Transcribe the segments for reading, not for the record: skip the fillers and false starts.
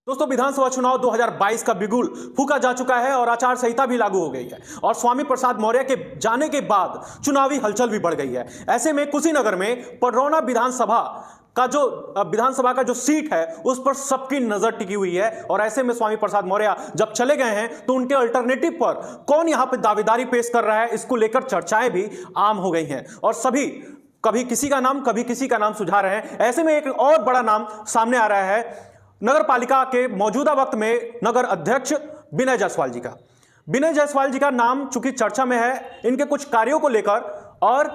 दोस्तों, विधानसभा चुनाव 2022 का बिगुल फूका जा चुका है और आचार संहिता भी लागू हो गई है और स्वामी प्रसाद मौर्य के जाने के बाद चुनावी हलचल भी बढ़ गई है। ऐसे में कुशीनगर में पडरौना विधानसभा का जो सीट है उस पर सबकी नजर टिकी हुई है और ऐसे में स्वामी प्रसाद मौर्य जब चले गए हैं तो उनके अल्टरनेटिव पर कौन यहां पर दावेदारी पेश कर रहा है, इसको लेकर चर्चाएं भी आम हो गई हैं और सभी कभी किसी का नाम कभी किसी का नाम सुझा रहे हैं। ऐसे में एक और बड़ा नाम सामने आ रहा है नगर पालिका के मौजूदा वक्त में नगर अध्यक्ष विनय जायसवाल जी का। विनय जायसवाल जी का नाम चूंकि चर्चा में है इनके कुछ कार्यों को लेकर और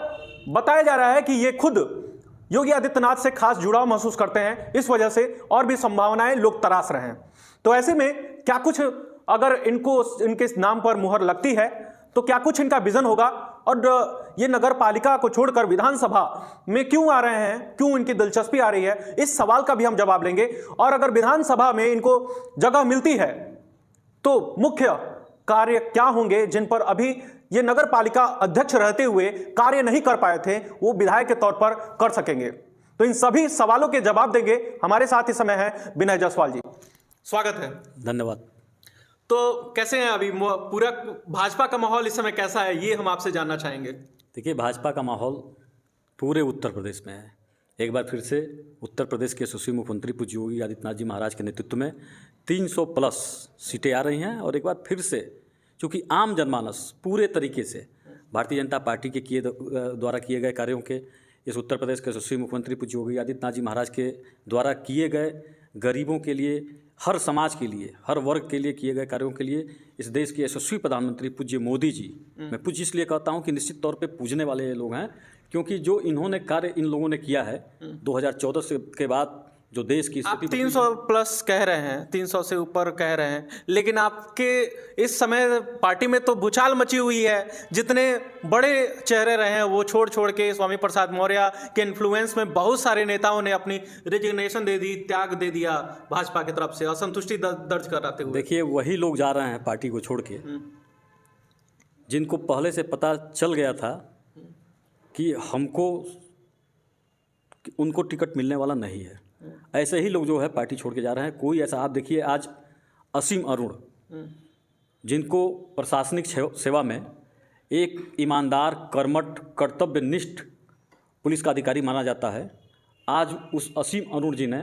बताया जा रहा है कि ये खुद योगी आदित्यनाथ से खास जुड़ाव महसूस करते हैं, इस वजह से और भी संभावनाएं लोग तराश रहे हैं। तो ऐसे में क्या कुछ अगर इनको इनके नाम पर मुहर लगती है तो क्या कुछ इनका विजन होगा और ये नगर पालिका को छोड़कर विधानसभा में क्यों आ रहे हैं, क्यों इनकी दिलचस्पी आ रही है, इस सवाल का भी हम जवाब लेंगे। और अगर विधानसभा में इनको जगह मिलती है तो मुख्य कार्य क्या होंगे जिन पर अभी ये नगर पालिका अध्यक्ष रहते हुए कार्य नहीं कर पाए थे, वो विधायक के तौर पर कर सकेंगे। तो इन सभी सवालों के जवाब देंगे। हमारे साथ इस समय है विनय जायसवाल जी, स्वागत है। धन्यवाद। तो कैसे हैं अभी पूरा भाजपा का माहौल इस समय कैसा है, ये हम आपसे जानना चाहेंगे। देखिए, भाजपा का माहौल पूरे उत्तर प्रदेश में है। एक बार फिर से उत्तर प्रदेश के यशस्वी मुख्यमंत्री पूज्य योगी आदित्यनाथ जी महाराज के नेतृत्व में 300 प्लस सीटें आ रही हैं और एक बार फिर से चूँकि आम जनमानस पूरे तरीके से भारतीय जनता पार्टी के द्वारा किए गए कार्यों के, इस उत्तर प्रदेश के यशस्वी मुख्यमंत्री पूज्य योगी आदित्यनाथ जी महाराज के द्वारा किए गए गरीबों के लिए, हर समाज के लिए, हर वर्ग के लिए किए गए कार्यों के लिए इस देश के यशस्वी प्रधानमंत्री पूज्य मोदी जी, मैं पूज्य इसलिए कहता हूं कि निश्चित तौर पे पूजने वाले लोग हैं, क्योंकि जो इन्होंने कार्य इन लोगों ने किया है 2014 के बाद जो देश की आप 300 प्लस कह रहे हैं, 300 से ऊपर कह रहे हैं, लेकिन आपके इस समय पार्टी में तो भूचाल मची हुई है। जितने बड़े चेहरे रहे हैं वो छोड़ छोड़ के स्वामी प्रसाद मौर्य के इन्फ्लुएंस में बहुत सारे नेताओं ने अपनी रेजिग्नेशन दे दी, त्याग दे दिया भाजपा की तरफ से, असंतुष्टि दर्ज कराते हुए। देखिए, वही लोग जा रहे हैं पार्टी को छोड़ के जिनको पहले से पता चल गया था कि उनको टिकट मिलने वाला नहीं है। ऐसे ही लोग जो है पार्टी छोड़ के जा रहे हैं। कोई ऐसा, आप देखिए आज असीम अरुण, जिनको प्रशासनिक सेवा में एक ईमानदार, कर्मठ, कर्तव्यनिष्ठ पुलिस का अधिकारी माना जाता है, आज उस असीम अरुण जी ने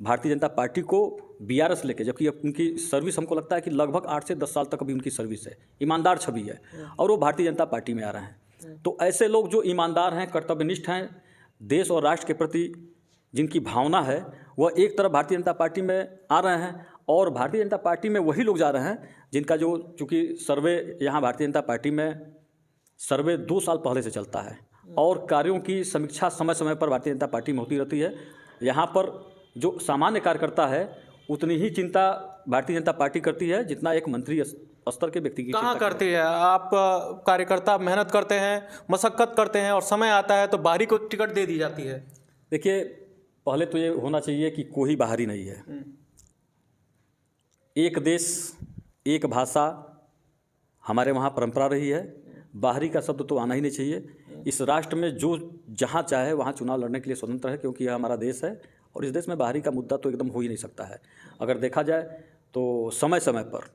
भारतीय जनता पार्टी को बीआरएस लेके, जबकि उनकी सर्विस हमको लगता है कि लगभग 8 से 10 साल तक अभी उनकी सर्विस है, ईमानदार छवि है, और वो भारतीय जनता पार्टी में आ रहे हैं। तो ऐसे लोग जो ईमानदार हैं, कर्तव्यनिष्ठ हैं, देश और राष्ट्र के प्रति जिनकी भावना है, वह एक तरफ भारतीय जनता पार्टी में आ रहे हैं और भारतीय जनता पार्टी में वही लोग जा रहे हैं जिनका जो, चूँकि सर्वे यहाँ भारतीय जनता पार्टी में सर्वे 2 साल पहले से चलता है और कार्यों की समीक्षा समय समय पर भारतीय जनता पार्टी में होती रहती है। यहाँ पर जो सामान्य कार्यकर्ता है उतनी ही चिंता भारतीय जनता पार्टी करती है जितना एक मंत्री स्तर के व्यक्ति की कहाँ करती है। आप कार्यकर्ता मेहनत करते हैं, मशक्कत करते हैं और समय आता है तो बाहरी को टिकट दे दी जाती है। देखिए, पहले तो ये होना चाहिए कि कोई बाहरी नहीं है। एक देश, एक भाषा हमारे वहाँ परंपरा रही है। बाहरी का शब्द तो आना ही नहीं चाहिए। इस राष्ट्र में जो जहाँ चाहे वहाँ चुनाव लड़ने के लिए स्वतंत्र है, क्योंकि यह हमारा देश है और इस देश में बाहरी का मुद्दा तो एकदम हो ही नहीं सकता है। अगर देखा जाए तो समय समय पर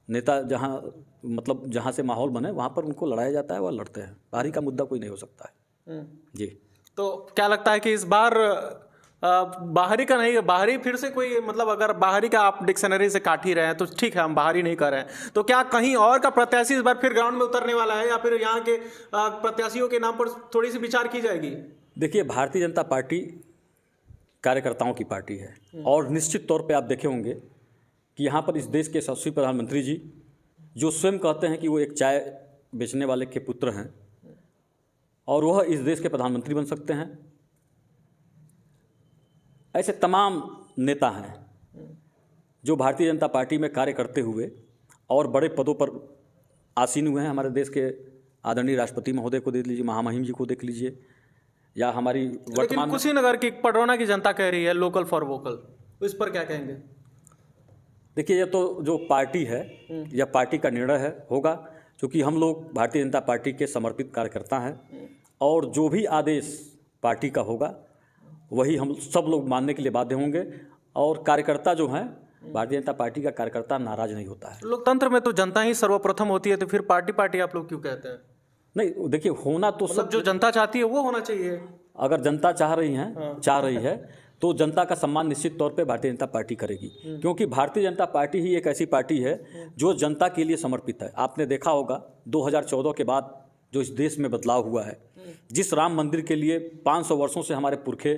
नेता जहाँ से माहौल बने वहाँ पर उनको लड़ाया जाता है, वह लड़ते हैं। बाहरी का मुद्दा कोई नहीं हो सकता है जी। तो क्या लगता है कि इस बार बाहरी का नहीं, बाहरी फिर से कोई, मतलब अगर बाहरी का आप डिक्शनरी से काट ही रहे हैं तो ठीक है, हम बाहरी नहीं कर रहे हैं, तो क्या कहीं और का प्रत्याशी इस बार फिर ग्राउंड में उतरने वाला है या फिर यहाँ के प्रत्याशियों के नाम पर थोड़ी सी विचार की जाएगी? देखिए, भारतीय जनता पार्टी कार्यकर्ताओं की पार्टी है और निश्चित तौर पर आप देखे होंगे कि यहाँ पर इस देश के यशस्वी प्रधानमंत्री जी, जो स्वयं कहते हैं कि वो एक चाय बेचने वाले के पुत्र हैं और वह इस देश के प्रधानमंत्री बन सकते हैं, ऐसे तमाम नेता हैं जो भारतीय जनता पार्टी में कार्य करते हुए और बड़े पदों पर आसीन हुए हैं। हमारे देश के आदरणीय राष्ट्रपति महोदय को देख लीजिए, महामहिम जी को देख लीजिए, या हमारी वर्तमान कुशीनगर की, पडरौना की जनता कह रही है लोकल फॉर वोकल, इस पर क्या कहेंगे? देखिए, यह तो जो पार्टी है या पार्टी का निर्णय होगा, क्योंकि हम लोग भारतीय जनता पार्टी के समर्पित कार्यकर्ता हैं और जो भी आदेश पार्टी का होगा वही हम सब लोग मानने के लिए बाध्य होंगे और कार्यकर्ता जो हैं, भारतीय जनता पार्टी का कार्यकर्ता नाराज नहीं होता है। लोकतंत्र में तो जनता ही सर्वप्रथम होती है, तो फिर पार्टी आप लोग क्यों कहते हैं? नहीं देखिए, होना तो सब, जो जनता चाहती है वो होना चाहिए। अगर जनता चाह रही है तो जनता का सम्मान निश्चित तौर पे भारतीय जनता पार्टी करेगी, क्योंकि भारतीय जनता पार्टी ही एक ऐसी पार्टी है जो जनता के लिए समर्पित है। आपने देखा होगा 2014 के बाद जो इस देश में बदलाव हुआ है, जिस राम मंदिर के लिए 500 वर्षों से हमारे पुरखे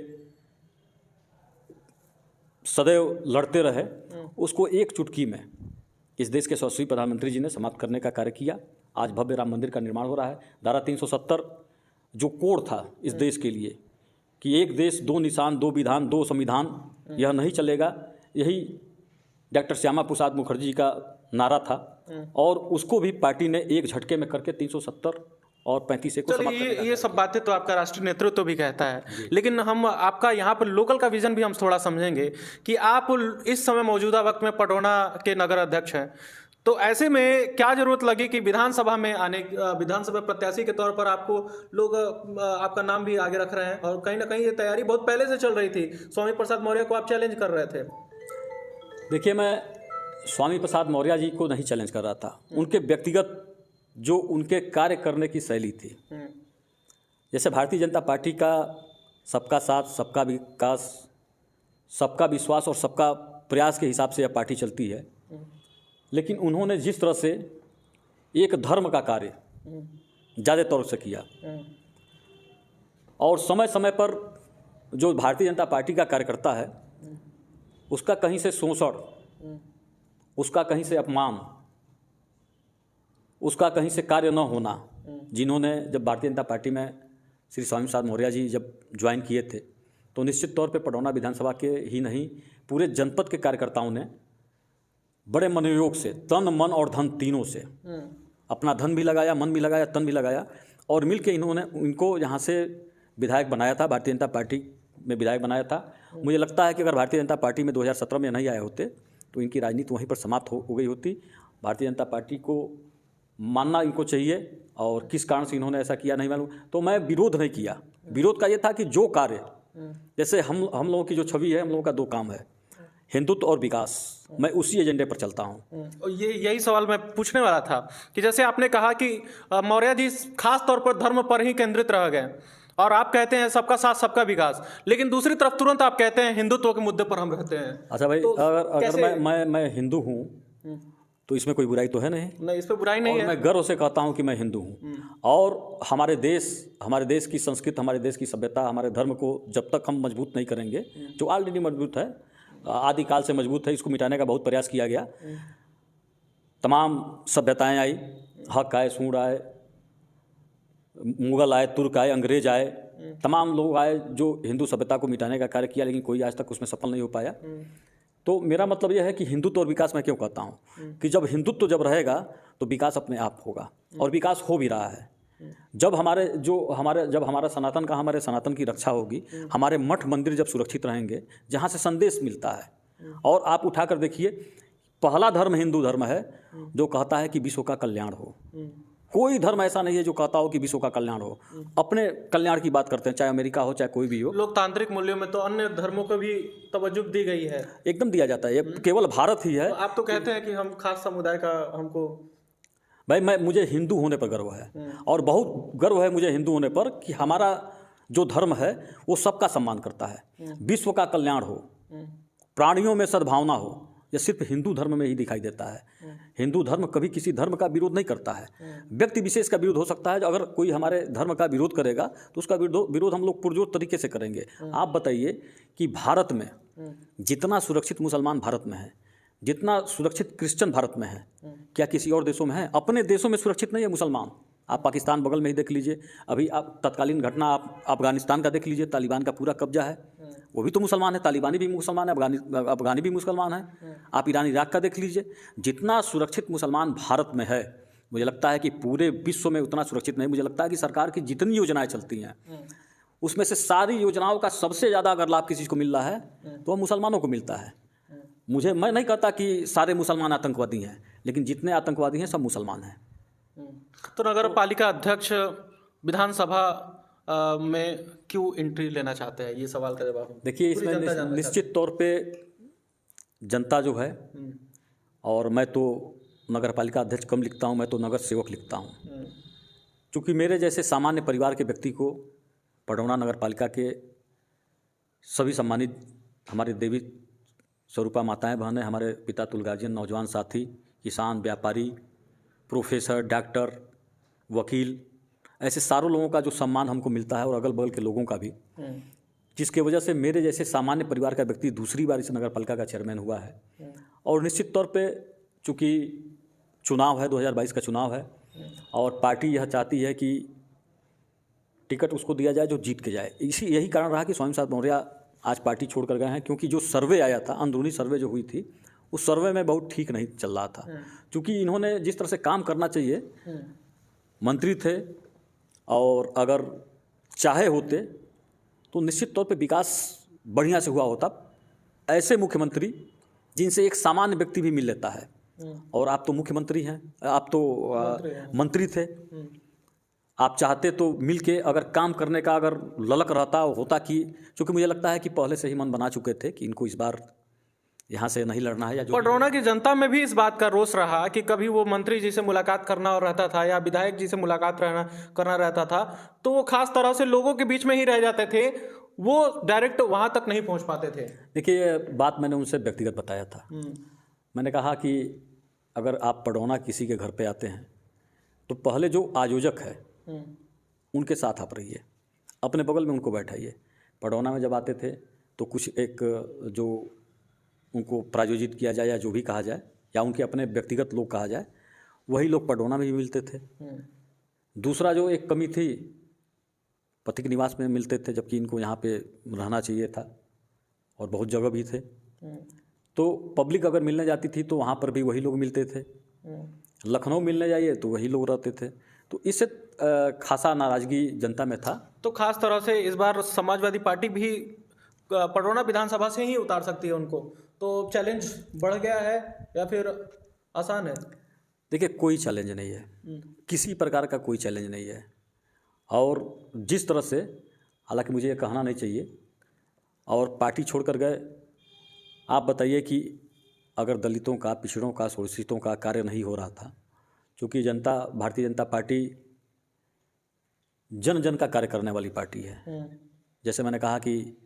सदैव लड़ते रहे, उसको एक चुटकी में इस देश के यशस्वी प्रधानमंत्री जी ने समाप्त करने का कार्य किया। आज भव्य राम मंदिर का निर्माण हो रहा है। धारा 370 जो कोड था इस देश के लिए कि एक देश दो निशान, दो विधान, दो संविधान, यह नहीं चलेगा, यही डॉक्टर श्यामा प्रसाद मुखर्जी जी का नारा था, और उसको भी पार्टी ने एक झटके में करके 370 और 35 को समाप्त कर दिया। ये सब बातें तो आपका राष्ट्रीय नेतृत्व भी कहता है, लेकिन हम आपका यहाँ पर लोकल का विजन भी हम थोड़ा समझेंगे कि आप इस समय मौजूदा वक्त में पटौना के नगर अध्यक्ष हैं, तो ऐसे में क्या जरूरत लगी कि विधानसभा में विधानसभा प्रत्याशी के तौर पर आपको लोग आपका नाम भी आगे रख रहे हैं, और कहीं ना कहीं ये तैयारी बहुत पहले से चल रही थी। स्वामी प्रसाद मौर्य को आप चैलेंज कर रहे थे। देखिए, मैं स्वामी प्रसाद मौर्य जी को नहीं चैलेंज कर रहा था, उनके व्यक्तिगत जो उनके कार्य करने की शैली थी। जैसे भारतीय जनता पार्टी का सबका साथ, सबका विकास, सबका विश्वास और सबका प्रयास के हिसाब से यह पार्टी चलती है, लेकिन उन्होंने जिस तरह से एक धर्म का कार्य ज़्यादा तौर से किया, और समय समय पर जो भारतीय जनता पार्टी का कार्यकर्ता है उसका कहीं से शोषण, उसका कहीं से अपमान, उसका कहीं से कार्य न होना, जिन्होंने जब भारतीय जनता पार्टी में श्री स्वामी प्रसाद मौर्य जी जब ज्वाइन किए थे, तो निश्चित तौर पे पटौना विधानसभा के ही नहीं पूरे जनपद के कार्यकर्ताओं ने बड़े मनोयोग से, तन मन और धन तीनों से अपना धन भी लगाया, मन भी लगाया, तन भी लगाया, और मिल के इनको यहाँ से विधायक बनाया था, भारतीय जनता पार्टी में विधायक बनाया था। मुझे लगता है कि अगर भारतीय जनता पार्टी में 2017 में नहीं आए होते तो इनकी राजनीति वहीं पर समाप्त हो गई होती। भारतीय जनता पार्टी को मानना इनको चाहिए, और किस कारण से इन्होंने ऐसा किया नहीं मालूम। तो मैं विरोध नहीं किया। विरोध का ये था कि जो कार्य, जैसे हम लोगों की जो छवि है, हम लोगों का दो काम है, हिंदुत्व और विकास, मैं उसी एजेंडे पर चलता हूँ। यही सवाल मैं पूछने वाला था कि जैसे आपने कहा कि मौर्य जी खास तौर पर धर्म पर ही केंद्रित रह गए, और आप कहते हैं सबका साथ सबका विकास, लेकिन दूसरी तरफ तुरंत आप कहते हैं हिंदुत्व के मुद्दे पर हम रहते हैं। अच्छा भाई, तो अगर मैं हिंदू हूँ तो इसमें कोई बुराई तो है नहीं, इस पर बुराई नहीं है। मैं गर्व से कहता हूँ कि मैं हिंदू हूँ, और हमारे देश की संस्कृति, हमारे देश की सभ्यता, हमारे धर्म को जब तक हम मजबूत नहीं करेंगे, जो ऑलरेडी मजबूत है, आदिकाल से मजबूत है, इसको मिटाने का बहुत प्रयास किया गया। तमाम सभ्यताएं आई, हक आए, सूढ़ आए, मुगल आए, तुर्क आए, अंग्रेज आए, तमाम लोग आए जो हिंदू सभ्यता को मिटाने का कार्य किया, लेकिन कोई आज तक उसमें सफल नहीं हो पाया। तो मेरा मतलब यह है कि हिंदुत्व और विकास मैं क्यों कहता हूँ कि जब हिंदुत्व जब रहेगा तो विकास अपने आप होगा, और विकास हो भी रहा है। जब हमारा सनातन की रक्षा होगी, हमारे मठ मंदिर जब सुरक्षित रहेंगे, जहाँ से संदेश मिलता है। और आप उठाकर देखिए, पहला धर्म हिंदू धर्म है जो कहता है कि विश्व का कल्याण हो। कोई धर्म ऐसा नहीं है जो कहता हो कि विश्व का कल्याण हो, अपने कल्याण की बात करते हैं, चाहे अमेरिका हो चाहे कोई भी हो। लोकतांत्रिक मूल्यों में तो अन्य धर्मों को भी तवज्जो दी गई है, एकदम दिया जाता है, ये केवल भारत ही है। तो आप तो कहते हैं कि हम खास समुदाय का, हमको भाई मुझे हिंदू होने पर गर्व है, और बहुत गर्व है मुझे हिंदू होने पर कि हमारा जो धर्म है वो सबका सम्मान करता है, विश्व का कल्याण हो, प्राणियों में सद्भावना हो। यह सिर्फ हिंदू धर्म में ही दिखाई देता है। हिंदू धर्म कभी किसी धर्म का विरोध नहीं करता है। व्यक्ति विशेष का विरोध हो सकता है, अगर कोई हमारे धर्म का विरोध करेगा तो उसका विरोध हम लोग पुरजोर तरीके से करेंगे। आप बताइए कि भारत में जितना सुरक्षित मुसलमान भारत में है, जितना सुरक्षित क्रिश्चियन भारत में है, क्या किसी और देशों में है? अपने देशों में सुरक्षित नहीं है मुसलमान। आप पाकिस्तान बगल में ही देख लीजिए, अभी आप तत्कालीन घटना आप अफगानिस्तान का देख लीजिए, तालिबान का पूरा कब्जा है, वो भी तो मुसलमान है, तालिबानी भी मुसलमान है, अफगानी भी मुसलमान है। आप ईरान इराक का देख लीजिए, जितना सुरक्षित मुसलमान भारत में है, मुझे लगता है कि पूरे विश्व में उतना सुरक्षित नहीं। मुझे लगता है कि सरकार की जितनी योजनाएं चलती हैं उसमें से सारी योजनाओं का सबसे ज़्यादा अगर लाभ किसी को मिल रहा है तो वह मुसलमानों को मिलता है। मैं नहीं कहता कि सारे मुसलमान आतंकवादी हैं, लेकिन जितने आतंकवादी हैं सब मुसलमान हैं। तो नगर पालिका अध्यक्ष विधानसभा में क्यों एंट्री लेना चाहते हैं, ये सवाल का जवाब देखिए, इसमें निश्चित तौर पे जनता जो है, और मैं तो नगर पालिका अध्यक्ष कम लिखता हूँ, मैं तो नगर सेवक लिखता हूँ, क्योंकि मेरे जैसे सामान्य परिवार के व्यक्ति को पडरौना नगर पालिका के सभी सम्मानित हमारे देवी स्वरूपा माताएं बहनें, हमारे पिता तुलगार्जियन, नौजवान साथी, किसान, व्यापारी, प्रोफेसर, डॉक्टर, वकील, ऐसे सारों लोगों का जो सम्मान हमको मिलता है और अगल बगल के लोगों का भी, जिसके वजह से मेरे जैसे सामान्य परिवार का व्यक्ति दूसरी बार इस नगर पालिका का चेयरमैन हुआ है। और निश्चित तौर पे चूँकि चुनाव है, 2022 का चुनाव है, और पार्टी यह चाहती है कि टिकट उसको दिया जाए जो जीत के जाए। यही कारण रहा कि स्वामी प्रसाद मौर्य आज पार्टी छोड़ कर गए हैं, क्योंकि जो सर्वे आया था, अंदरूनी सर्वे जो हुई थी, उस सर्वे में बहुत ठीक नहीं चल रहा था। क्योंकि इन्होंने जिस तरह से काम करना चाहिए, मंत्री थे, और अगर चाहे होते तो निश्चित तौर पे विकास बढ़िया से हुआ होता। ऐसे मुख्यमंत्री जिनसे एक सामान्य व्यक्ति भी मिल लेता है, और आप तो मुख्यमंत्री हैं, आप तो मंत्री थे, आप चाहते तो मिल के अगर काम करने का अगर ललक रहता होता, कि चूँकि मुझे लगता है कि पहले से ही मन बना चुके थे कि इनको इस बार यहाँ से नहीं लड़ना है। या जो पडरौना की जनता में भी इस बात का रोष रहा कि कभी वो मंत्री जी से मुलाकात करना और रहता था या विधायक जी से मुलाकात करना रहता था, तो वो खास तरह से लोगों के बीच में ही रह जाते थे, वो डायरेक्ट वहाँ तक नहीं पहुँच पाते थे। देखिए, ये बात मैंने उनसे व्यक्तिगत बताया था। मैंने कहा कि अगर आप पडरौना किसी के घर पे आते हैं तो पहले जो आयोजक है उनके साथ आप रहिए, अपने बगल में उनको बैठाइए। पडरौना में जब आते थे तो कुछ एक जो उनको प्रायोजित किया जाए या जो भी कहा जाए, या उनके अपने व्यक्तिगत लोग कहा जाए, वही लोग पडरौना में भी मिलते थे। दूसरा जो एक कमी थी, पथिक निवास में मिलते थे, जबकि इनको यहाँ पे रहना चाहिए था और बहुत जगह भी थे। तो पब्लिक अगर मिलने जाती थी तो वहाँ पर भी वही लोग मिलते थे। लखनऊ मिलने जाइए तो वही लोग रहते थे। तो इससे खासा नाराज़गी जनता में था। तो खास तरह से इस बार समाजवादी पार्टी भी पडरौना विधानसभा से ही उतार सकती है उनको, तो चैलेंज बढ़ गया है या फिर आसान है? देखिए, कोई चैलेंज नहीं है, किसी प्रकार का कोई चैलेंज नहीं है। और जिस तरह से, हालांकि मुझे ये कहना नहीं चाहिए, और पार्टी छोड़ कर गए, आप बताइए कि अगर दलितों का, पिछड़ों का, शोषितों का कार्य नहीं हो रहा था, क्योंकि जनता, भारतीय जनता पार्टी जन जन का कार्य करने वाली पार्टी है। जैसे मैंने कहा कि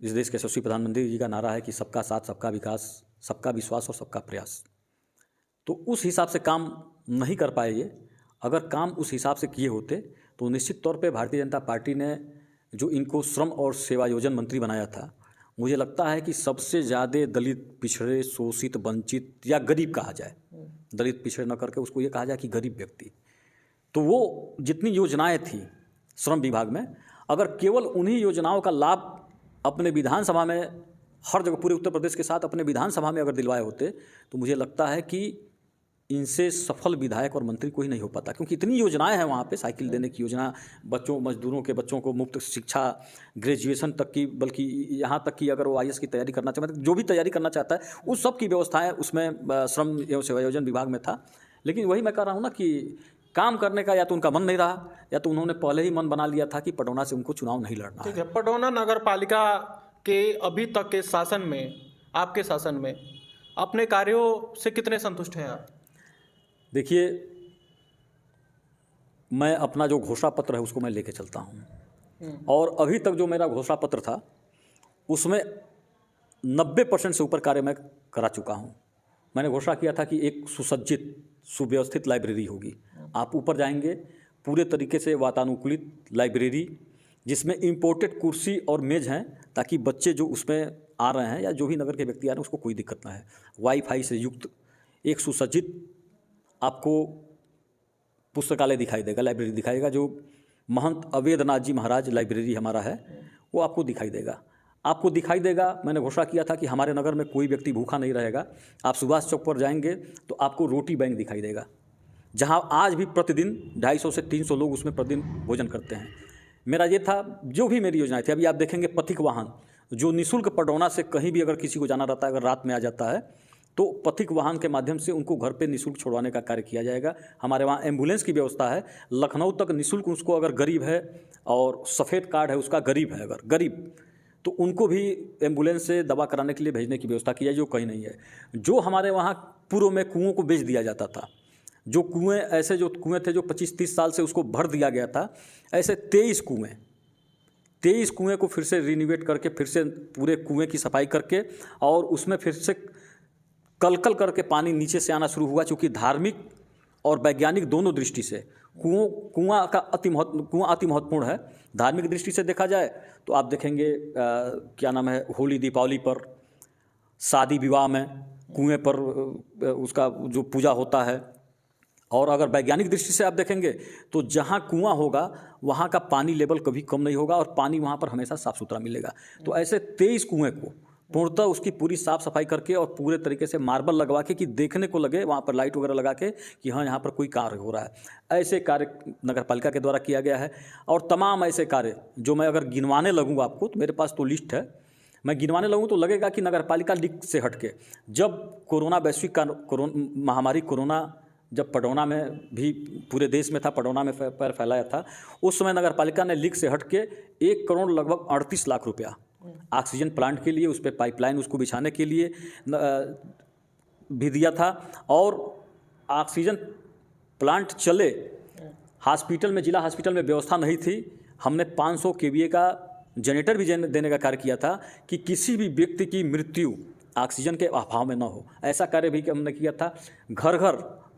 इस देश के यशस्वी प्रधानमंत्री जी का नारा है कि सबका साथ, सबका विकास, सबका विश्वास और सबका प्रयास। तो उस हिसाब से काम नहीं कर पाए ये। अगर काम उस हिसाब से किए होते तो निश्चित तौर पे भारतीय जनता पार्टी ने जो इनको श्रम और सेवा योजन मंत्री बनाया था, मुझे लगता है कि सबसे ज़्यादा दलित, पिछड़े, शोषित, वंचित या गरीब कहा जाए, दलित पिछड़े न करके उसको ये कहा जाए कि गरीब व्यक्ति, तो वो जितनी योजनाएं थी श्रम विभाग में, अगर केवल उन्हीं योजनाओं का लाभ अपने विधानसभा में हर जगह, पूरे उत्तर प्रदेश के साथ अपने विधानसभा में अगर दिलवाए होते, तो मुझे लगता है कि इनसे सफल विधायक और मंत्री कोई नहीं हो पाता। क्योंकि इतनी योजनाएं हैं वहाँ पे, साइकिल देने की योजना, बच्चों, मजदूरों के बच्चों को मुफ्त शिक्षा, ग्रेजुएशन तक की, बल्कि यहाँ तक कि अगर वो IAS की तैयारी करना चाहता है, जो भी तैयारी करना चाहता है, उस सब की व्यवस्थाएँ उसमें श्रम एवं सेवायोजन विभाग में था। लेकिन वही मैं कह रहा हूँ ना कि काम करने का या तो उनका मन नहीं रहा, या तो उन्होंने पहले ही मन बना लिया था कि पडरौना से उनको चुनाव नहीं लड़ना है। ठीक है, पडरौना नगर पालिका के अभी तक के शासन में, आपके शासन में, अपने कार्यों से कितने संतुष्ट हैं आप? देखिए, मैं अपना जो घोषणा पत्र है उसको मैं लेके चलता हूँ, और अभी तक जो मेरा घोषणा पत्र था उसमें 90% से ऊपर कार्य मैं करा चुका हूँ। मैंने घोषणा किया था कि एक सुसज्जित, सुव्यवस्थित लाइब्रेरी होगी। आप ऊपर जाएंगे, पूरे तरीके से वातानुकूलित लाइब्रेरी, जिसमें इम्पोर्टेड कुर्सी और मेज़ हैं, ताकि बच्चे जो उसमें आ रहे हैं या जो भी नगर के व्यक्ति आ रहे हैं उसको कोई दिक्कत ना है। वाईफाई से युक्त एक सुसज्जित आपको पुस्तकालय दिखाई देगा, लाइब्रेरी दिखाएगा। जो महंत अवेद्यनाथ जी महाराज लाइब्रेरी हमारा है, वो आपको दिखाई देगा। आपको दिखाई देगा, मैंने घोषणा किया था कि हमारे नगर में कोई व्यक्ति भूखा नहीं रहेगा। आप सुभाष चौक पर जाएंगे तो आपको रोटी बैंक दिखाई देगा, जहां आज भी प्रतिदिन 250 से 300 लोग उसमें प्रतिदिन भोजन करते हैं। मेरा ये था, जो भी मेरी योजनाएं थी। अभी आप देखेंगे पथिक वाहन जो निःशुल्क पडरौना से कहीं भी अगर किसी को जाना रहता है, अगर रात में आ जाता है, तो पथिक वाहन के माध्यम से उनको घर पे निःशुल्क छोड़वाने का कार्य किया जाएगा। हमारे वहाँ एम्बुलेंस की व्यवस्था है, लखनऊ तक निःशुल्क। उसको अगर गरीब है और सफ़ेद कार्ड है उसका, गरीब है अगर गरीब, तो उनको भी एम्बुलेंस से दवा कराने के लिए भेजने की व्यवस्था की जाए, जो कहीं नहीं है। जो हमारे वहाँ पूर्व में कुओं को बेच दिया जाता था, जो कुएँ ऐसे जो कुएँ थे जो 25-30 साल से उसको भर दिया गया था, ऐसे 23 कुएँ को फिर से रिनोवेट करके फिर से पूरे कुएँ की सफाई करके और उसमें फिर से कलकल करके पानी नीचे से आना शुरू हुआ। चूँकि धार्मिक और वैज्ञानिक दोनों दृष्टि से कुआं अति महत्वपूर्ण है। धार्मिक दृष्टि से देखा जाए तो आप देखेंगे क्या नाम है, होली दीपावली पर, शादी विवाह में कुएं पर उसका जो पूजा होता है। और अगर वैज्ञानिक दृष्टि से आप देखेंगे तो जहाँ कुआं होगा वहाँ का पानी लेवल कभी कम नहीं होगा और पानी वहाँ पर हमेशा साफ़ सुथरा मिलेगा। तो ऐसे 23 कुएँ को पूर्णतः उसकी पूरी साफ़ सफाई करके और पूरे तरीके से मार्बल लगवा के कि देखने को लगे, वहाँ पर लाइट वगैरह लगा के कि हाँ यहाँ पर कोई कार्य हो रहा है। ऐसे कार्य नगर पालिका के द्वारा किया गया है। और तमाम ऐसे कार्य जो मैं अगर गिनवाने लगूँ आपको, तो मेरे पास तो लिस्ट है, मैं गिनवाने लगूँ तो लगेगा कि नगर पालिका लीक से हटके जब कोरोना वैश्विक महामारी कोरोना जब पडरौना में भी पूरे देश में था, पडरौना में पैर फैलाया था, उस समय नगर पालिका ने लीक से हटके 1 करोड़ लगभग 38 लाख रुपया ऑक्सीजन प्लांट के लिए, उस पर पाइपलाइन उसको बिछाने के लिए भी दिया था। और ऑक्सीजन प्लांट चले, हॉस्पिटल में, जिला हॉस्पिटल में व्यवस्था नहीं थी, हमने 500 केवीए का जनरेटर भी देने का कार्य किया था कि किसी भी व्यक्ति की मृत्यु ऑक्सीजन के अभाव में न हो। ऐसा कार्य भी हमने किया था। घर घर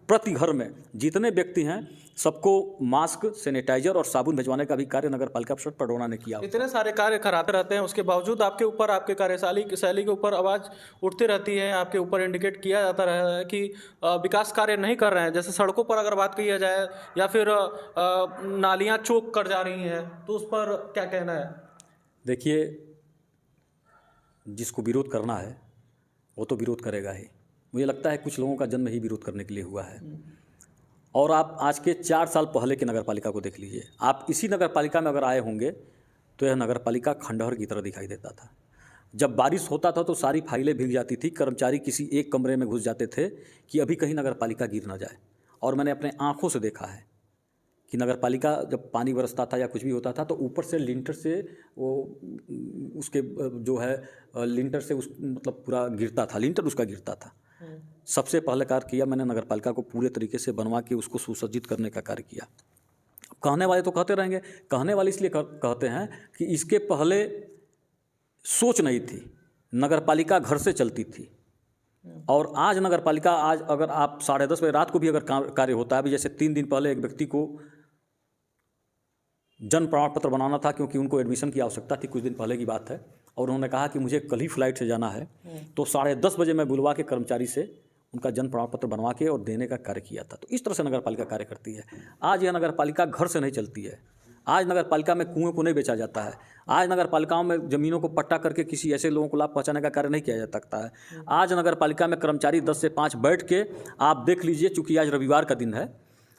प्रति घर में जितने व्यक्ति हैं सबको मास्क, सैनिटाइजर और साबुन भिजवाने का भी कार्य नगर पालिका परिषद पडरौना ने किया। इतने सारे कार्य कराते रहते हैं, उसके बावजूद आपके ऊपर, आपके कार्यशैली के ऊपर आवाज़ उठती रहती है, आपके ऊपर इंडिकेट किया जाता रहा है कि विकास कार्य नहीं कर रहे हैं। जैसे सड़कों पर अगर बात की जाए या फिर नालियाँ चोक कर जा रही हैं, तो उस पर क्या कहना है? देखिए, जिसको विरोध करना है वो तो विरोध करेगा ही। मुझे लगता है कुछ लोगों का जन्म ही विरोध करने के लिए हुआ है। और आप आज के 4 साल पहले के नगर पालिका को देख लीजिए। आप इसी नगर पालिका में अगर आए होंगे तो यह नगर पालिका खंडहर की तरह दिखाई देता था। जब बारिश होता था तो सारी फाइलें भीग जाती थी, कर्मचारी किसी एक कमरे में घुस जाते थे कि अभी कहीं नगर पालिका गिर ना जाए। और मैंने अपने आँखों से देखा है कि नगर पालिका जब पानी बरसता था या कुछ भी होता था तो ऊपर से लिंटर से वो उसके जो है लिंटर से उस मतलब पूरा गिरता था, लिंटर उसका गिरता था। सबसे पहले कार्य किया मैंने नगर पालिका को पूरे तरीके से बनवा के उसको सुसज्जित करने का कार्य किया। कहने वाले तो कहते रहेंगे, कहने वाले इसलिए कहते हैं कि इसके पहले सोच नहीं थी, नगर पालिका घर से चलती थी। और आज नगर पालिका, आज अगर आप 10:30 बजे रात को भी अगर कार्य होता है, अभी जैसे 3 दिन पहले एक व्यक्ति को जन्म प्रमाण पत्र बनाना था क्योंकि उनको एडमिशन की आवश्यकता थी, कुछ दिन पहले की बात है, और उन्होंने कहा कि मुझे कल ही फ्लाइट से जाना है, तो 10:30 बजे मैं बुलवा के कर्मचारी से उनका जन्म प्रमाण पत्र बनवा के और देने का कार्य किया था। तो इस तरह से नगर पालिका कार्य करती है। आज यह नगर पालिका घर से नहीं चलती है। आज नगर पालिका में कुएं को नहीं बेचा जाता है। आज नगर पालिकाओं में ज़मीनों को पट्टा करके किसी ऐसे लोगों को लाभ पहुँचाने का कार्य नहीं किया जा सकता है। आज नगर पालिका में कर्मचारी 10 से 5 बैठ के आप देख लीजिए, चूँकि आज रविवार का दिन है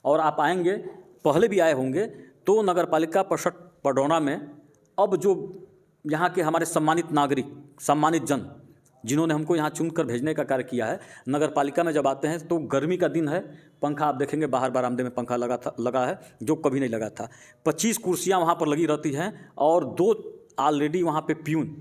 और आप आएंगे, पहले भी आए होंगे, तो नगर पालिका परिषद पडरौना में अब जो यहाँ के हमारे सम्मानित नागरिक, सम्मानित जन जिन्होंने हमको यहाँ चुनकर भेजने का कार्य किया है, नगर पालिका में जब आते हैं तो गर्मी का दिन है, पंखा आप देखेंगे बाहर बरामदे में पंखा लगा है जो कभी नहीं लगा था। 25 कुर्सियाँ वहाँ पर लगी रहती हैं और 2 ऑलरेडी वहाँ पे प्यून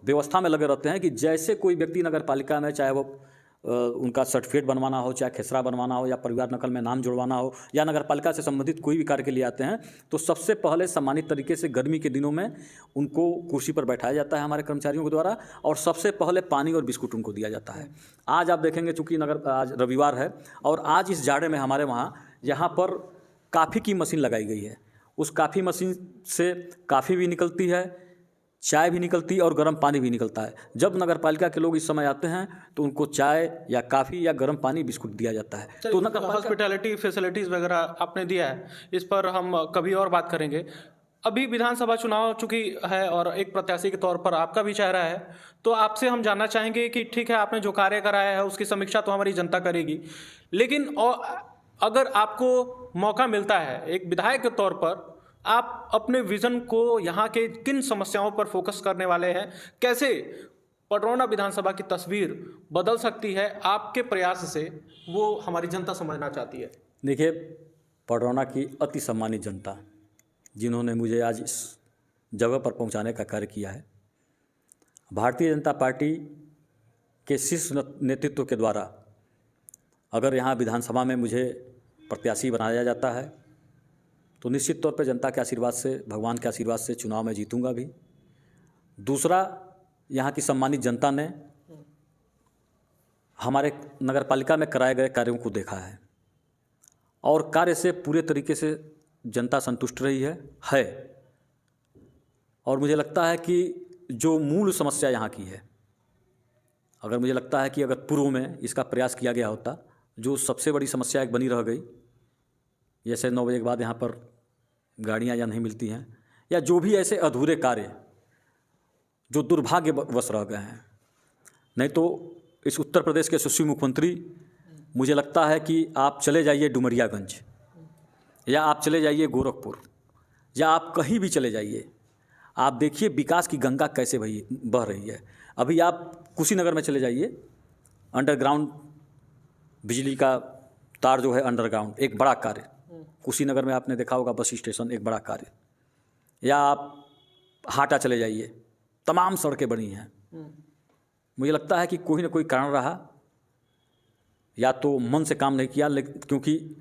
व्यवस्था में लगे रहते हैं कि जैसे कोई व्यक्ति नगर पालिका में, चाहे वो उनका सर्टिफिकेट बनवाना हो, चाहे खेसरा बनवाना हो, या परिवार नकल में नाम जुड़वाना हो, या नगर पालिका से संबंधित कोई भी कार्य के लिए आते हैं, तो सबसे पहले सम्मानित तरीके से गर्मी के दिनों में उनको कुर्सी पर बैठाया जाता है हमारे कर्मचारियों के द्वारा, और सबसे पहले पानी और बिस्कुट उनको दिया जाता है। आज आप देखेंगे, चूँकि आज रविवार है और आज इस जाड़े में हमारे वहाँ यहाँ पर काफ़ी की मशीन लगाई गई है। उस काफ़ी मशीन से काफ़ी भी निकलती है, चाय भी निकलती और गर्म पानी भी निकलता है। जब नगर पालिका के लोग इस समय आते हैं तो उनको चाय या काफ़ी या गर्म पानी बिस्कुट दिया जाता है। तो नगर हॉस्पिटैलिटी फैसिलिटीज़ वगैरह आपने दिया है, इस पर हम कभी और बात करेंगे। अभी विधानसभा चुनाव चुकी है और एक प्रत्याशी के तौर पर आपका भी चेहरा है, तो आपसे हम जानना चाहेंगे कि ठीक है, आपने जो कार्य कराया है उसकी समीक्षा तो हमारी जनता करेगी, लेकिन अगर आपको मौका मिलता है एक विधायक के तौर पर, आप अपने विजन को यहाँ के किन समस्याओं पर फोकस करने वाले हैं? कैसे पडरौना विधानसभा की तस्वीर बदल सकती है आपके प्रयास से, वो हमारी जनता समझना चाहती है। देखिए, पडरौना की अति सम्मानित जनता जिन्होंने मुझे आज इस जगह पर पहुँचाने का कार्य किया है, भारतीय जनता पार्टी के शीर्ष नेतृत्व के द्वारा अगर यहाँ विधानसभा में मुझे प्रत्याशी बनाया जाता है तो निश्चित तौर पर जनता के आशीर्वाद से, भगवान के आशीर्वाद से चुनाव में जीतूंगा भी। दूसरा, यहाँ की सम्मानित जनता ने हमारे नगरपालिका में कराए गए कार्यों को देखा है और कार्य से पूरे तरीके से जनता संतुष्ट रही है। और मुझे लगता है कि जो मूल समस्या यहाँ की है, अगर मुझे लगता है कि अगर पूर्व में इसका प्रयास किया गया होता, जो सबसे बड़ी समस्या एक बनी रह गई, जैसे 9 बजे के बाद यहाँ पर गाड़ियाँ या नहीं मिलती हैं, या जो भी ऐसे अधूरे कार्य जो दुर्भाग्यवश रह गए हैं। नहीं तो इस उत्तर प्रदेश के यशस्वी मुख्यमंत्री, मुझे लगता है कि आप चले जाइए डुमरियागंज, या आप चले जाइए गोरखपुर, या आप कहीं भी चले जाइए, आप देखिए विकास की गंगा कैसे बह रही है। अभी आप कुशीनगर में चले जाइए, अंडरग्राउंड बिजली का तार जो है अंडरग्राउंड, एक बड़ा कार्य। कुशीनगर में आपने देखा होगा बस स्टेशन, एक बड़ा कार्य। या आप हाटा चले जाइए, तमाम सड़कें बनी हैं। मुझे लगता है कि कोई ना कोई कारण रहा, या तो मन से काम नहीं किया, लेकिन क्योंकि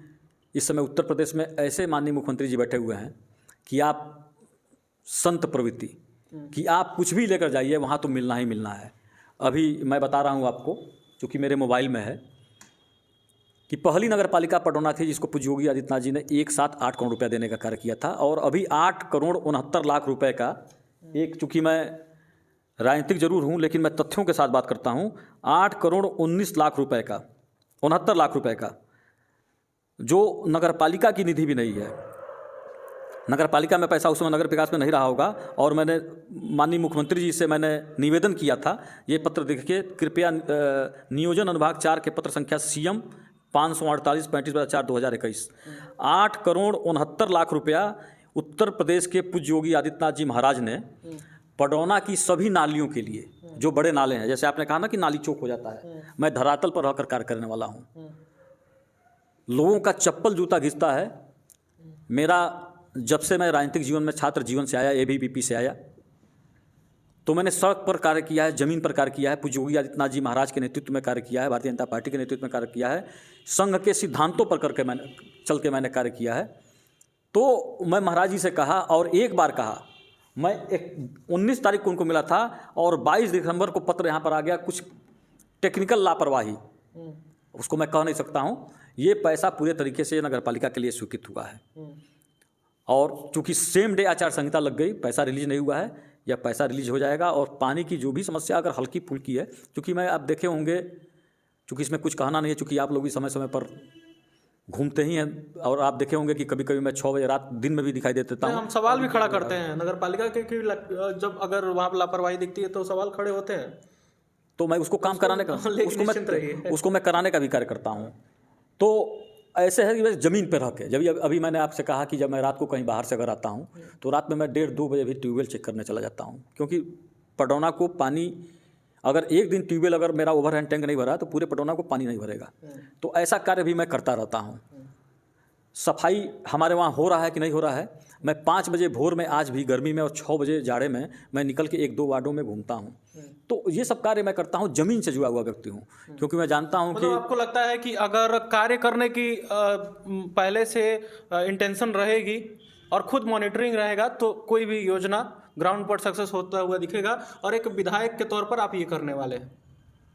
इस समय उत्तर प्रदेश में ऐसे माननीय मुख्यमंत्री जी बैठे हुए हैं कि आप संत प्रवृत्ति कि आप कुछ भी लेकर जाइए वहाँ तो मिलना ही मिलना है। अभी मैं बता रहा हूँ आपको, चूँकि मेरे मोबाइल में है, कि पहली नगर पालिका पडौना थी जिसको पूज्य योगी आदित्यनाथ जी ने एक साथ 8 करोड़ रुपया देने का कार्य किया था, और अभी 8 करोड़ 69 लाख रुपए का एक, चूँकि मैं राजनीतिक जरूर हूँ लेकिन मैं तथ्यों के साथ बात करता हूँ, 8 करोड़ 19 लाख रुपए का, 69 लाख रुपए का, जो नगर पालिका की निधि भी नहीं है। नगर पालिका में पैसा उस समय नगर विकास में नहीं रहा होगा। और मैंने माननीय मुख्यमंत्री जी से मैंने निवेदन किया था, ये पत्र देखिए, कृपया नियोजन अनुभाग 4 के पत्र संख्या CM 548/35/4/2021, 8 करोड़ 69 लाख रुपया उत्तर प्रदेश के पूज्य योगी आदित्यनाथ जी महाराज ने पडौना की सभी नालियों के लिए, जो बड़े नाले हैं, जैसे आपने कहा ना कि नाली चौक हो जाता है, मैं धरातल पर रहकर कार्य करने वाला हूँ। लोगों का चप्पल जूता घिसता है। मेरा जब से मैं राजनीतिक जीवन में, छात्र जीवन से आया, ABVP से आया, तो मैंने सड़क पर कार्य किया है, ज़मीन पर कार्य किया है, पूज्य योगी आदित्यनाथ जी महाराज के नेतृत्व में कार्य किया है, भारतीय जनता पार्टी के नेतृत्व में कार्य किया है, संघ के सिद्धांतों पर चल के मैंने कार्य किया है। तो मैं महाराज जी से कहा, और एक बार कहा, मैं 19 तारीख को उनको मिला था और 22 दिसंबर को पत्र यहाँ पर आ गया, कुछ टेक्निकल लापरवाही, उसको मैं कह नहीं सकता हूँ। ये पैसा पूरे तरीके से नगर पालिका के लिए स्वीकृत हुआ है, और चूँकि सेम डे आचार संहिता लग गई, पैसा रिलीज नहीं हुआ है, या पैसा रिलीज हो जाएगा। और पानी की जो भी समस्या अगर हल्की फुल्की है, क्योंकि मैं आप देखे होंगे, चूँकि इसमें कुछ कहना नहीं है, चूँकि आप लोग भी समय समय पर घूमते ही हैं, और आप देखे होंगे कि कभी कभी मैं 6 बजे रात दिन में भी दिखाई देता हूँ। हम सवाल भी खड़ा करते हैं नगर पालिका के कि जब अगर वहाँ पर लापरवाही दिखती है तो सवाल खड़े होते हैं, तो मैं उसको काम कराने का, उसको मैं कराने का भी कार्य करता हूँ। तो ऐसे है कि ज़मीन पर रह के, जब अभी मैंने आपसे कहा कि जब मैं रात को कहीं बाहर से अगर आता हूँ तो रात में मैं 1:30-2 बजे भी ट्यूबवेल चेक करने चला जाता हूँ, क्योंकि पडौना को पानी, अगर एक दिन ट्यूबवेल अगर मेरा ओवरहैंड टैंक नहीं भरा तो पूरे पडौना को पानी नहीं भरेगा। तो ऐसा कार्य भी मैं करता रहता हूँ। सफाई हमारे वहाँ हो रहा है कि नहीं हो रहा है, मैं 5 बजे भोर में आज भी गर्मी में और 6 बजे जाड़े में मैं निकल के 1-2 वार्डों में घूमता हूँ। तो ये सब कार्य मैं करता हूँ, ज़मीन से जुड़ा हुआ व्यक्ति हूँ, क्योंकि मैं जानता हूँ कि आपको लगता है कि अगर कार्य करने की पहले से इंटेंशन रहेगी और खुद मॉनिटरिंग रहेगा तो कोई भी योजना ग्राउंड पर सक्सेस होता हुआ दिखेगा, और एक विधायक के तौर पर आप ये करने वाले हैं।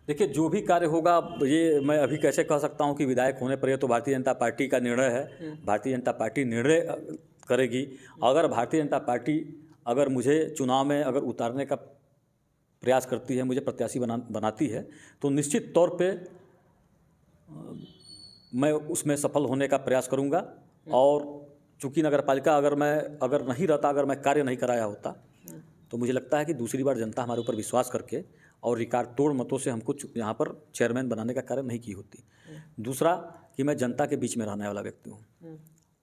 देखिए, जो भी कार्य होगा, ये मैं अभी कैसे कह सकता हूँ कि विधायक होने पर, ये तो भारतीय जनता पार्टी का निर्णय है, भारतीय जनता पार्टी निर्णय करेगी। अगर भारतीय जनता पार्टी अगर मुझे चुनाव में अगर उतारने का प्रयास करती है, मुझे प्रत्याशी बनाती है, तो निश्चित तौर पे मैं उसमें सफल होने का प्रयास करूँगा। और चूँकि नगर पालिका अगर नहीं रहता, अगर मैं कार्य नहीं कराया होता, तो मुझे लगता है कि दूसरी बार जनता हमारे ऊपर विश्वास करके और रिकॉर्ड तोड़ मतों से हमको यहाँ पर चेयरमैन बनाने का कार्य नहीं की होती। दूसरा कि मैं जनता के बीच में रहने वाला व्यक्ति हूँ।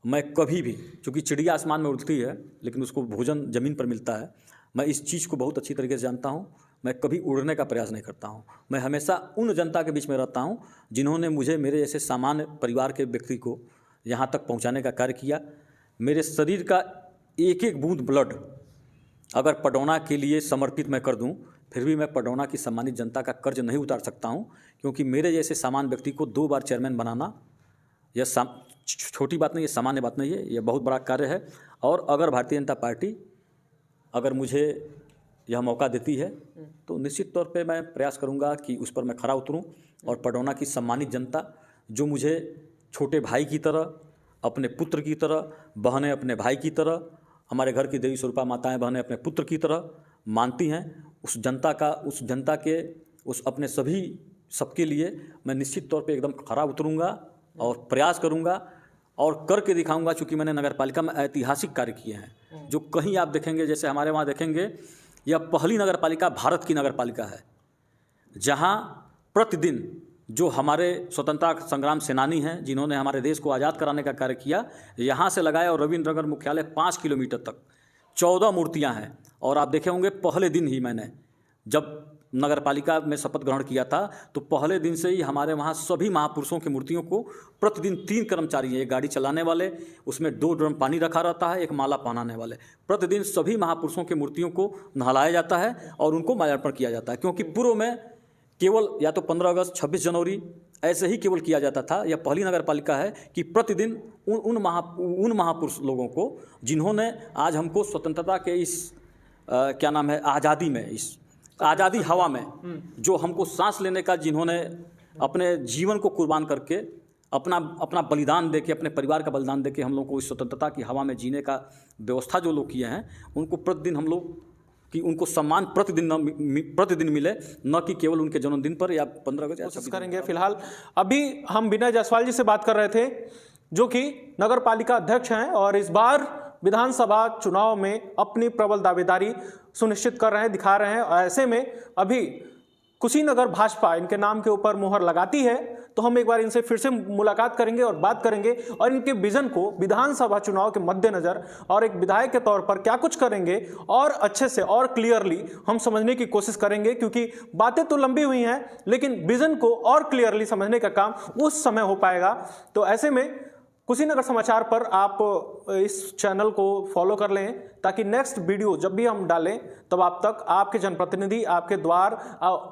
मैं कभी भी, चूँकि चिड़िया आसमान में उड़ती है लेकिन उसको भोजन ज़मीन पर मिलता है, मैं इस चीज़ को बहुत अच्छी तरीके से जानता हूँ। मैं कभी उड़ने का प्रयास नहीं करता हूँ। मैं हमेशा उन जनता के बीच में रहता हूँ जिन्होंने मुझे, मेरे जैसे सामान्य परिवार के व्यक्ति को यहाँ तक पहुँचाने का कार्य किया। मेरे शरीर का एक एक बूंद ब्लड अगर पडौना के लिए समर्पित मैं कर दूं, फिर भी मैं पडरौना की सम्मानित जनता का कर्ज नहीं उतार सकता हूं, क्योंकि मेरे जैसे सामान्य व्यक्ति को 2 बार चेयरमैन बनाना यह छोटी बात नहीं है, सामान्य बात नहीं है, यह बहुत बड़ा कार्य है। और अगर भारतीय जनता पार्टी अगर मुझे यह मौका देती है तो निश्चित तौर पे मैं प्रयास करूंगा कि उस पर मैं खरा उतरूं और पडरौना की सम्मानित जनता जो मुझे छोटे भाई की तरह, अपने पुत्र की तरह, बहनें अपने भाई की तरह, हमारे घर की देवी स्वरूपा माताएं बहनें अपने पुत्र की तरह मानती हैं, उस जनता के उस अपने सभी सबके लिए मैं निश्चित तौर पे एकदम खरा उतरूंगा और प्रयास करूंगा और करके दिखाऊंगा। चूँकि मैंने नगर पालिका में ऐतिहासिक कार्य किए हैं जो कहीं आप देखेंगे, जैसे हमारे वहाँ देखेंगे, यह पहली नगर पालिका भारत की नगर पालिका है जहाँ प्रतिदिन जो हमारे स्वतंत्रता संग्राम सेनानी हैं जिन्होंने हमारे देश को आज़ाद कराने का कार्य किया, यहाँ से लगाए और रविंद्र नगर मुख्यालय 5 किलोमीटर तक 14 मूर्तियाँ हैं। और आप देखे होंगे पहले दिन ही मैंने जब नगर पालिका में शपथ ग्रहण किया था तो पहले दिन से ही हमारे वहाँ सभी महापुरुषों की मूर्तियों को प्रतिदिन 3 कर्मचारी हैं, एक गाड़ी चलाने वाले, उसमें 2 ड्रम पानी रखा रहता है, एक माला पहनाने वाले। प्रतिदिन सभी महापुरुषों की मूर्तियों को नहलाया जाता है और उनको माल्यार्पण किया जाता है, क्योंकि पूर्व में केवल या तो 15 अगस्त 26 जनवरी ऐसे ही केवल किया जाता था। यह पहली नगर पालिका है कि प्रतिदिन उन महापुरुष लोगों को जिन्होंने आज हमको स्वतंत्रता के इस क्या नाम है आज़ादी में, इस आज़ादी हवा में जो हमको सांस लेने का, जिन्होंने अपने जीवन को कुर्बान करके अपना बलिदान देके, अपने परिवार का बलिदान देके हम लोग को इस स्वतंत्रता की हवा में जीने का व्यवस्था जो लोग किए हैं, उनको प्रतिदिन हम लोग कि उनको सम्मान प्रतिदिन मिले, न कि केवल उनके जन्मदिन पर या 15 अगस्त। कोशिश करेंगे। फिलहाल अभी हम विनय जायसवाल जी से बात कर रहे थे जो कि नगर पालिका अध्यक्ष हैं और इस बार विधानसभा चुनाव में अपनी प्रबल दावेदारी सुनिश्चित कर रहे हैं, दिखा रहे हैं। और ऐसे में अभी कुशीनगर भाजपा इनके नाम के ऊपर मुहर लगाती है, तो हम एक बार इनसे फिर से मुलाकात करेंगे और बात करेंगे और इनके विजन को विधानसभा चुनाव के मद्देनजर और एक विधायक के तौर पर क्या कुछ करेंगे और अच्छे से और क्लियरली हम समझने की कोशिश करेंगे, क्योंकि बातें तो लंबी हुई हैं लेकिन विजन को और क्लियरली समझने का काम उस समय हो पाएगा। तो ऐसे में कुशीनगर समाचार पर आप इस चैनल को फॉलो कर लें ताकि नेक्स्ट वीडियो जब भी हम डालें तब आप तक आपके जनप्रतिनिधि आपके द्वार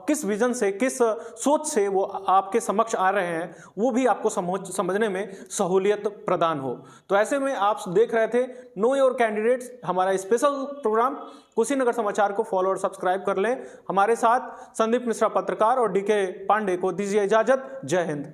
किस विजन से, किस सोच से वो आपके समक्ष आ रहे हैं, वो भी आपको समझने में सहूलियत प्रदान हो। तो ऐसे में आप देख रहे थे नो योर कैंडिडेट्स, हमारा स्पेशल प्रोग्राम। कुशीनगर समाचार को फॉलो और सब्सक्राइब कर लें। हमारे साथ संदीप मिश्रा पत्रकार और DK पांडे को दीजिए इजाजत। जय हिंद।